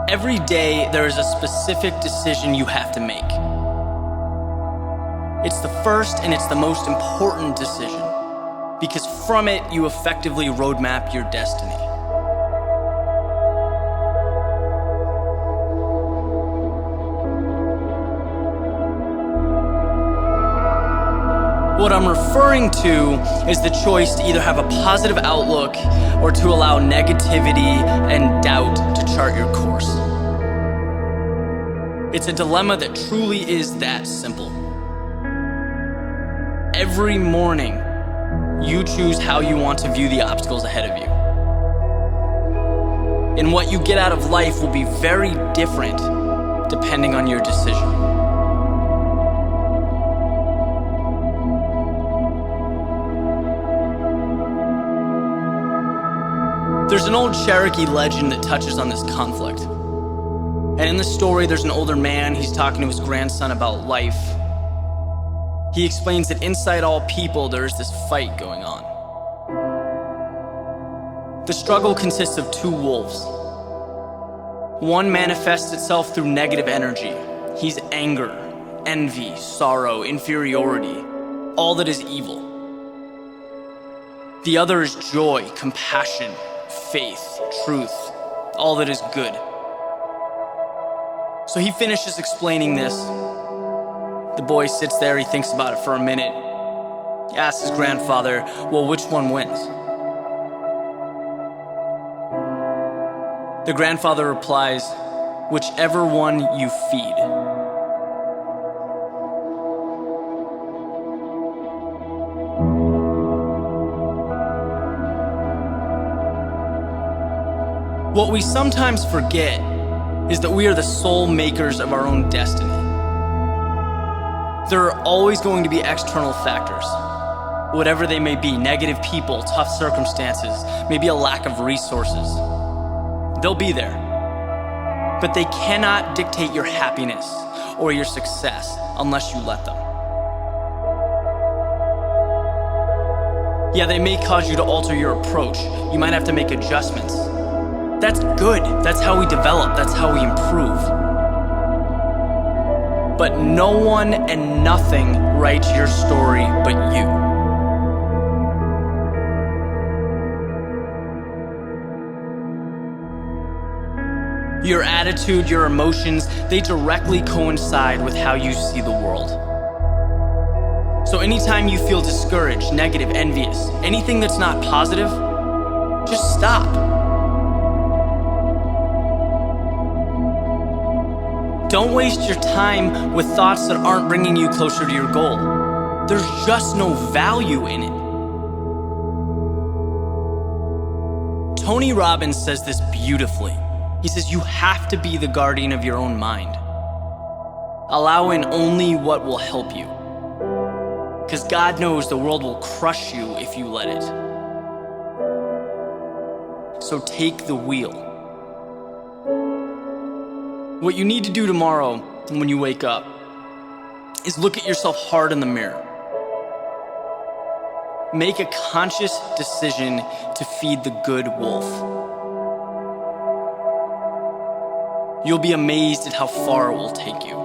Every day, there is a specific decision you have to make. It's the first and it's the most important decision, because from it, you effectively roadmap your destiny. What I'm referring to is the choice to either have a positive outlook or to allow negativity and doubt to chart your course. It's a dilemma that truly is that simple. Every morning, you choose how you want to view the obstacles ahead of you. And what you get out of life will be very different depending on your decision. There's an old Cherokee legend that touches on this conflict. And in the story, there's an older man, he's talking to his grandson about life. He explains that inside all people, there is this fight going on. The struggle consists of two wolves. One manifests itself through negative energy. He's anger, envy, sorrow, inferiority, all that is evil. The other is joy, compassion, faith, truth, all that is good. So he finishes explaining this. The boy sits there, he thinks about it for a minute. He asks his grandfather, well, which one wins? The grandfather replies, whichever one you feed. What we sometimes forget is that we are the sole makers of our own destiny. There are always going to be external factors, whatever they may be, negative people, tough circumstances, maybe a lack of resources. They'll be there, but they cannot dictate your happiness or your success unless you let them. Yeah, they may cause you to alter your approach. You might have to make adjustments. That's good. That's how we develop. That's how we improve. But no one and nothing writes your story but you. Your attitude, your emotions, they directly coincide with how you see the world. So anytime you feel discouraged, negative, envious, anything that's not positive, just stop. Don't waste your time with thoughts that aren't bringing you closer to your goal. There's just no value in it. Tony Robbins says this beautifully. He says you have to be the guardian of your own mind. Allow in only what will help you. Because God knows the world will crush you if you let it. So take the wheel. What you need to do tomorrow when you wake up is look at yourself hard in the mirror. Make a conscious decision to feed the good wolf. You'll be amazed at how far it will take you.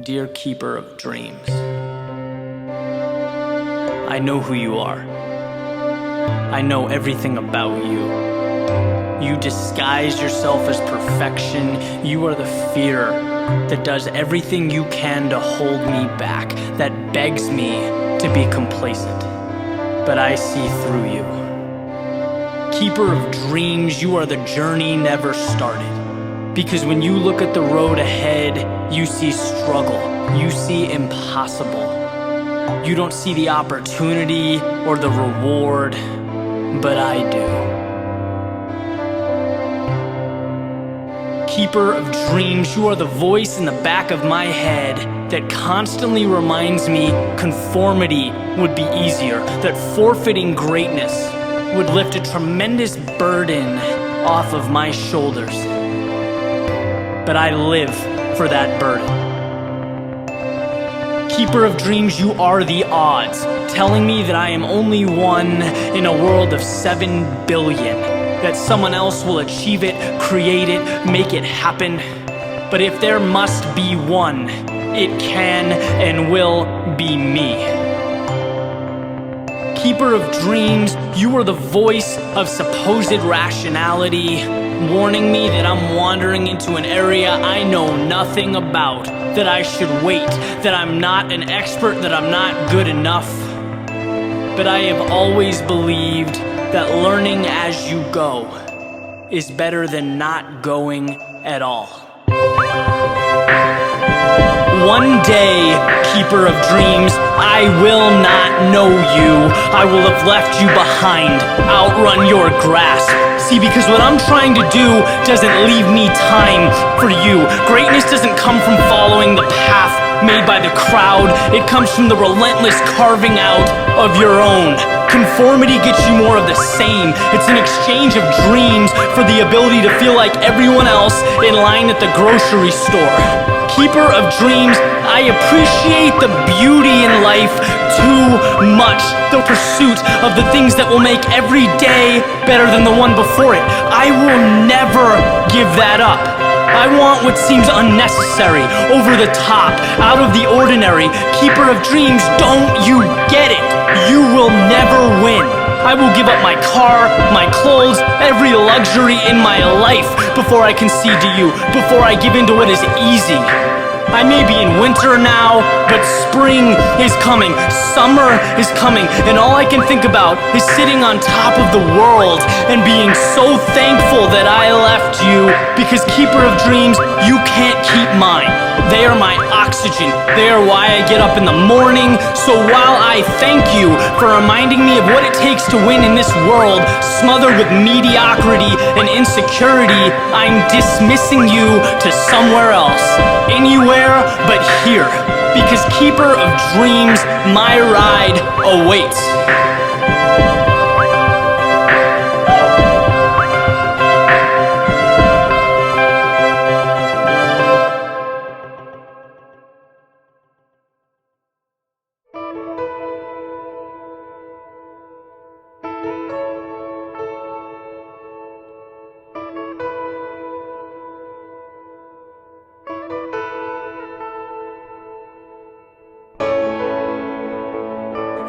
Dear keeper of dreams, I know who you are. I know everything about you. You disguise yourself as perfection. You are the fear that does everything you can to hold me back, that begs me to be complacent. But I see through you. Keeper of dreams, you are the journey never started. Because when you look at the road ahead, you see struggle, you see impossible. You don't see the opportunity or the reward, but I do. Keeper of dreams, you are the voice in the back of my head that constantly reminds me conformity would be easier, that forfeiting greatness would lift a tremendous burden off of my shoulders. But I live for that burden. Keeper of dreams, you are the odds, telling me that I am only one in a world of 7 billion, that someone else will achieve it, create it, make it happen. But if there must be one, it can and will be me. Keeper of dreams, you are the voice of supposed rationality, warning me that I'm wandering into an area I know nothing about, that I should wait, that I'm not an expert, that I'm not good enough. But I have always believed that learning as you go is better than not going at all. One day, keeper of dreams, I will not know you. I will have left you behind, outrun your grasp. See, because what I'm trying to do doesn't leave me time for you. Greatness doesn't come from following the path made by the crowd. It comes from the relentless carving out of your own. Conformity gets you more of the same. It's an exchange of dreams for the ability to feel like everyone else in line at the grocery store. Keeper of dreams, I appreciate the beauty in life too much. The pursuit of the things that will make every day better than the one before it. I will never give that up. I want what seems unnecessary, over the top, out of the ordinary. Keeper of dreams, don't you get it? You will never win. I will give up my car, my clothes, every luxury in my life before I concede to you, before I give in to what is easy. I may be in winter now, but spring is coming, summer is coming, and all I can think about is sitting on top of the world and being so thankful that I left you, because keeper of dreams, you can't keep mine. They are my oxygen. They are why I get up in the morning. So while I thank you for reminding me of what it takes to win in this world, smothered with mediocrity and insecurity, I'm dismissing you to somewhere else. Anywhere but here. Because keeper of dreams, my ride awaits.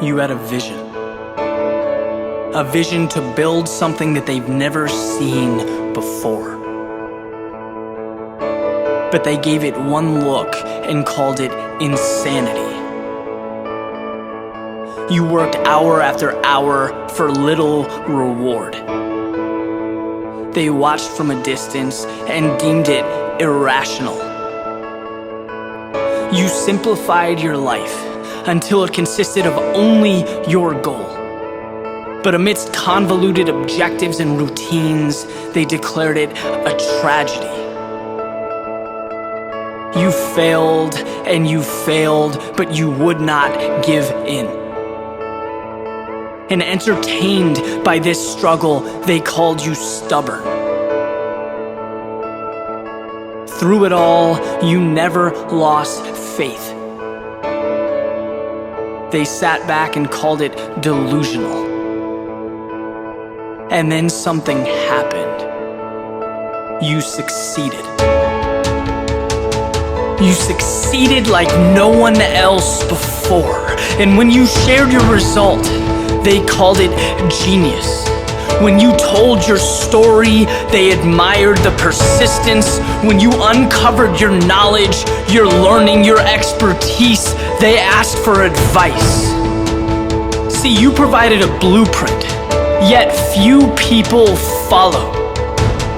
You had a vision to build something that they've never seen before. But they gave it one look and called it insanity. You worked hour after hour for little reward. They watched from a distance and deemed it irrational. You simplified your life until it consisted of only your goal. But amidst convoluted objectives and routines, they declared it a tragedy. You failed and you failed, but you would not give in. And entertained by this struggle, they called you stubborn. Through it all, you never lost faith. They sat back and called it delusional. And then something happened. You succeeded. You succeeded like no one else before. And when you shared your result, they called it genius. When you told your story, they admired the persistence. When you uncovered your knowledge, your learning, your expertise, they asked for advice. See, you provided a blueprint, yet few people follow.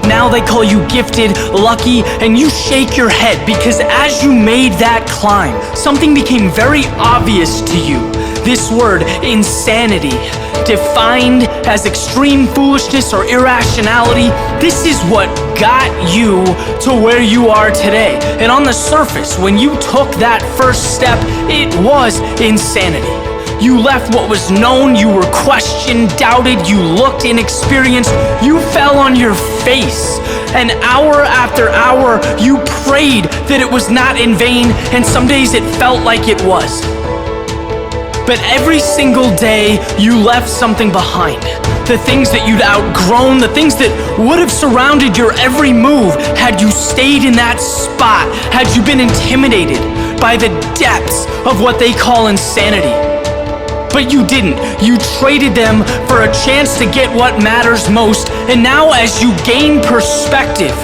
Now they call you gifted, lucky, and you shake your head because as you made that climb, something became very obvious to you. This word, insanity, defined as extreme foolishness or irrationality, this is what got you to where you are today. And on the surface, when you took that first step, it was insanity. You left what was known, you were questioned, doubted, you looked inexperienced, you fell on your face. And hour after hour, you prayed that it was not in vain, and some days it felt like it was. But every single day, you left something behind. The things that you'd outgrown, the things that would have surrounded your every move had you stayed in that spot, had you been intimidated by the depths of what they call insanity. But you didn't. You traded them for a chance to get what matters most. And now as you gain perspective,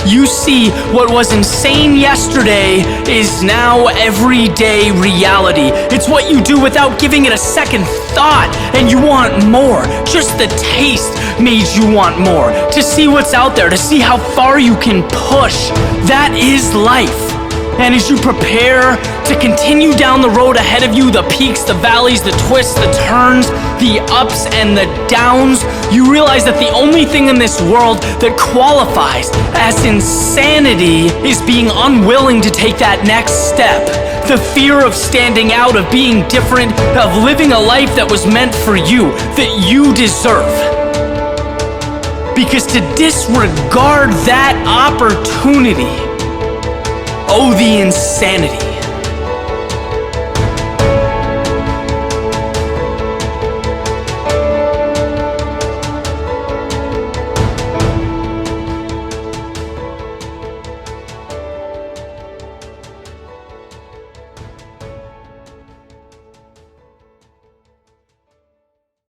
you see what was insane yesterday is now everyday reality. It's what you do without giving it a second thought, and you want more. Just the taste made you want more. To see what's out there, to see how far you can push. That is life. And as you prepare to continue down the road ahead of you, the peaks, the valleys, the twists, the turns, the ups and the downs, you realize that the only thing in this world that qualifies as insanity is being unwilling to take that next step. The fear of standing out, of being different, of living a life that was meant for you, that you deserve. Because to disregard that opportunity, oh, the insanity.